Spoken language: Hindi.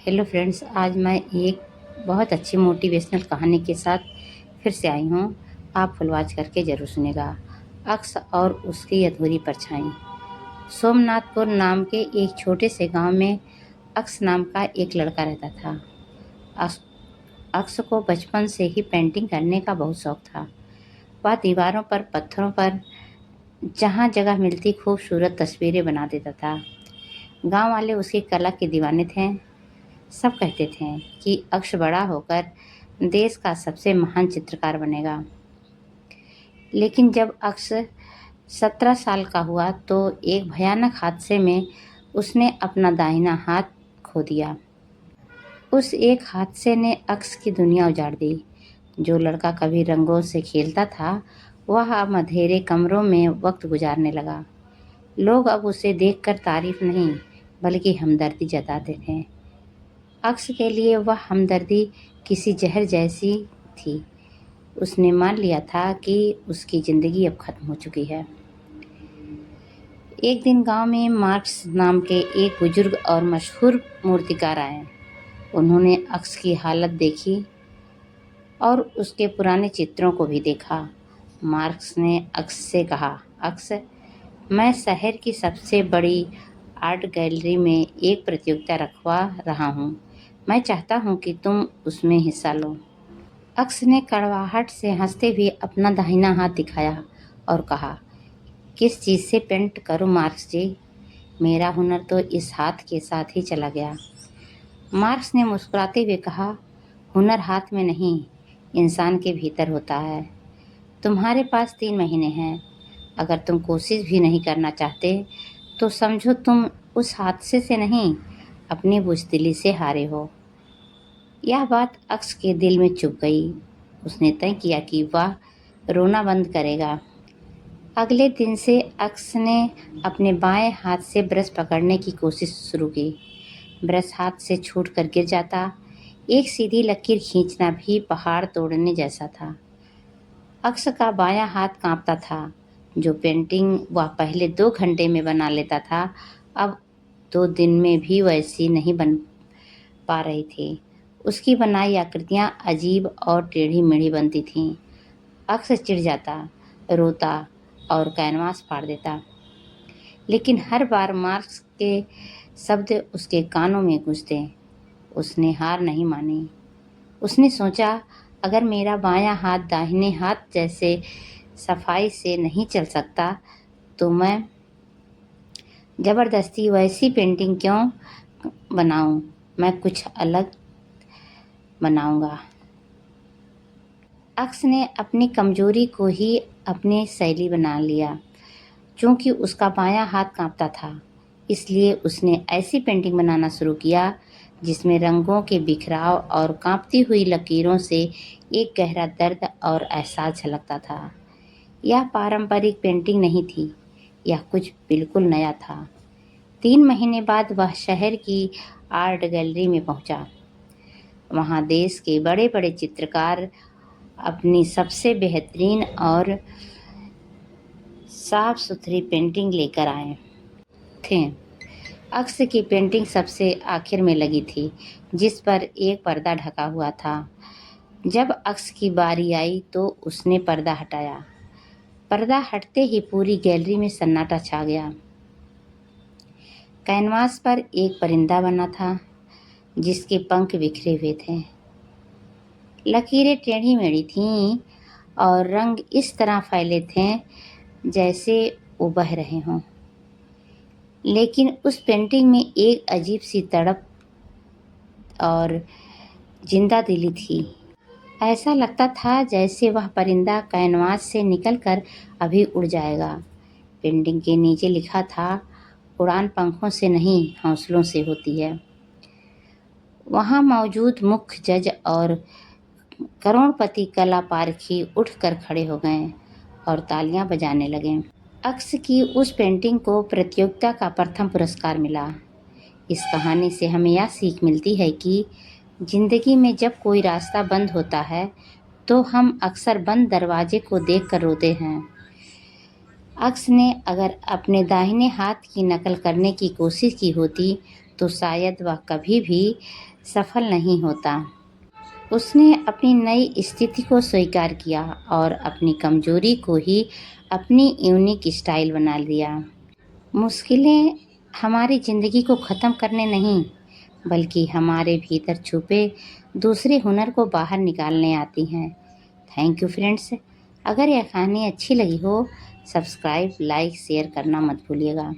हेलो फ्रेंड्स, आज मैं एक बहुत अच्छी मोटिवेशनल कहानी के साथ फिर से आई हूँ। आप फुल वॉच करके ज़रूर सुनेगा। अक्स और उसकी अधूरी परछाई। सोमनाथपुर नाम के एक छोटे से गांव में अक्स नाम का एक लड़का रहता था। अक्स अक्स को बचपन से ही पेंटिंग करने का बहुत शौक था। वह दीवारों पर, पत्थरों पर जहाँ जगह मिलती खूबसूरत तस्वीरें बना देता था। गांव वाले उसकी कला के दीवाने थे। सब कहते थे कि अक्ष बड़ा होकर देश का सबसे महान चित्रकार बनेगा। लेकिन जब अक्ष 17 साल का हुआ तो एक भयानक हादसे में उसने अपना दाहिना हाथ खो दिया। उस एक हादसे ने अक्ष की दुनिया उजाड़ दी। जो लड़का कभी रंगों से खेलता था, वह अब अंधेरे कमरों में वक्त गुजारने लगा। लोग अब उसे देखकर तारीफ नहीं, बल्कि हमदर्दी जताते थे। अक्स के लिए वह हमदर्दी किसी जहर जैसी थी। उसने मान लिया था कि उसकी ज़िंदगी अब ख़त्म हो चुकी है। एक दिन गांव में मार्क्स नाम के एक बुजुर्ग और मशहूर मूर्तिकार आए। उन्होंने अक्स की हालत देखी और उसके पुराने चित्रों को भी देखा। मार्क्स ने अक्स से कहा, अक्स, मैं शहर की सबसे बड़ी आर्ट गैलरी में एक प्रतियोगिता रखवा रहा हूँ। मैं चाहता हूँ कि तुम उसमें हिस्सा लो। अक्स ने कड़वाहट से हंसते हुए अपना दाहिना हाथ दिखाया और कहा, किस चीज़ से पेंट करूं मार्क्स जी? मेरा हुनर तो इस हाथ के साथ ही चला गया। मार्क्स ने मुस्कुराते हुए कहा, हुनर हाथ में नहीं, इंसान के भीतर होता है। तुम्हारे पास 3 महीने हैं। अगर तुम कोशिश भी नहीं करना चाहते तो समझो तुम उस हादसे से नहीं, अपनी बुज़दिली से हारे हो। यह बात अक्स के दिल में चुभ गई। उसने तय किया कि वह रोना बंद करेगा। अगले दिन से अक्स ने अपने बाएं हाथ से ब्रश पकड़ने की कोशिश शुरू की। ब्रश हाथ से छूटकर गिर जाता। एक सीधी लकीर खींचना भी पहाड़ तोड़ने जैसा था। अक्स का बायां हाथ कांपता था। जो पेंटिंग वह पहले 2 घंटे में बना लेता था, अब 2 दिन में भी वैसी नहीं बन पा रही थी। उसकी बनाई आकृतियां अजीब और टेढ़ी-मेढ़ी बनती थीं। अक्स चिढ़ जाता, रोता और कैनवास फाड़ देता। लेकिन हर बार मार्क्स के शब्द उसके कानों में गूंजते। उसने हार नहीं मानी। उसने सोचा, अगर मेरा बायां हाथ दाहिने हाथ जैसे सफाई से नहीं चल सकता, तो मैं ज़बरदस्ती वैसी पेंटिंग क्यों बनाऊं? मैं कुछ अलग बनाऊंगा। अक्स ने अपनी कमजोरी को ही अपनी शैली बना लिया। चूंकि उसका बायां हाथ कांपता था, इसलिए उसने ऐसी पेंटिंग बनाना शुरू किया जिसमें रंगों के बिखराव और कांपती हुई लकीरों से एक गहरा दर्द और एहसास झलकता था। यह पारंपरिक पेंटिंग नहीं थी, यह कुछ बिल्कुल नया था। 3 महीने बाद वह शहर की आर्ट गैलरी में पहुंचा। वहां देश के बड़े-बड़े चित्रकार अपनी सबसे बेहतरीन और साफ सुथरी पेंटिंग लेकर आए थे। अक्स की पेंटिंग सबसे आखिर में लगी थी, जिस पर एक पर्दा ढका हुआ था। जब अक्स की बारी आई तो उसने पर्दा हटाया। पर्दा हटते ही पूरी गैलरी में सन्नाटा छा गया। कैनवास पर एक परिंदा बना था, जिसके पंख बिखरे हुए थे। लकीरें टेढ़ी-मेढ़ी थीं और रंग इस तरह फैले थे जैसे वो बह रहे हों। लेकिन उस पेंटिंग में एक अजीब सी तड़प और जिंदा दिली थी। ऐसा लगता था जैसे वह परिंदा कैनवास से निकलकर अभी उड़ जाएगा। पेंटिंग के नीचे लिखा था, उड़ान पंखों से नहीं, हौसलों से होती है। वहाँ मौजूद मुख्य जज और करोड़पति कला पारखी उठकर खड़े हो गए और तालियां बजाने लगे। अक्स की उस पेंटिंग को प्रतियोगिता का प्रथम पुरस्कार मिला। इस कहानी से हमें यह सीख मिलती है कि जिंदगी में जब कोई रास्ता बंद होता है तो हम अक्सर बंद दरवाजे को देखकर रोते हैं। अक्स ने अगर अपने दाहिने हाथ की नकल करने की कोशिश की होती तो शायद वह कभी भी सफल नहीं होता। उसने अपनी नई स्थिति को स्वीकार किया और अपनी कमजोरी को ही अपनी यूनिक स्टाइल बना लिया। मुश्किलें हमारी ज़िंदगी को ख़त्म करने नहीं, बल्कि हमारे भीतर छुपे दूसरे हुनर को बाहर निकालने आती हैं। Thank you friends. अगर यह कहानी अच्छी लगी हो, सब्सक्राइब, लाइक, शेयर करना मत भूलिएगा।